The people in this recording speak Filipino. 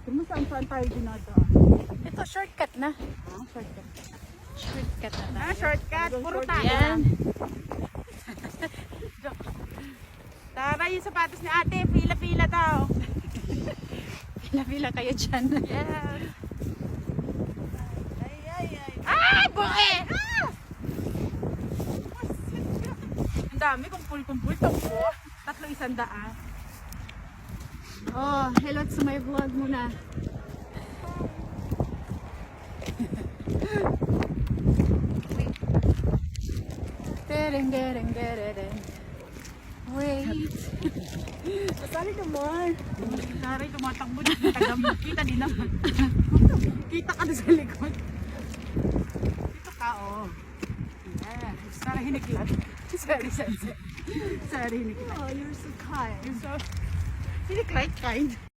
Kung saan tayo dinadaan. Ito, shortcut na. Ah, shortcut. Shortcut na tayo. Ah, shortcut. Puro tayo. Yan. Tara, yung sapatos ni ate. Pila-pila daw. Pila-pila kayo dyan. Yes. Ay. Ay, buke! Ah! Ang dami, kumpul-kumpul. Tungko. 300. Oh, hello sa my vlog muna. Dereng. Wait. Sali naman. Taray, tumatakbo na. Kita din naman. Kita ka na sa likod. Dito ka, oh. Yeah. Sorry, hiniklat. Sorry. Sorry, hiniklat. Oh, you're so kind. You're so... Hiniklat, kind.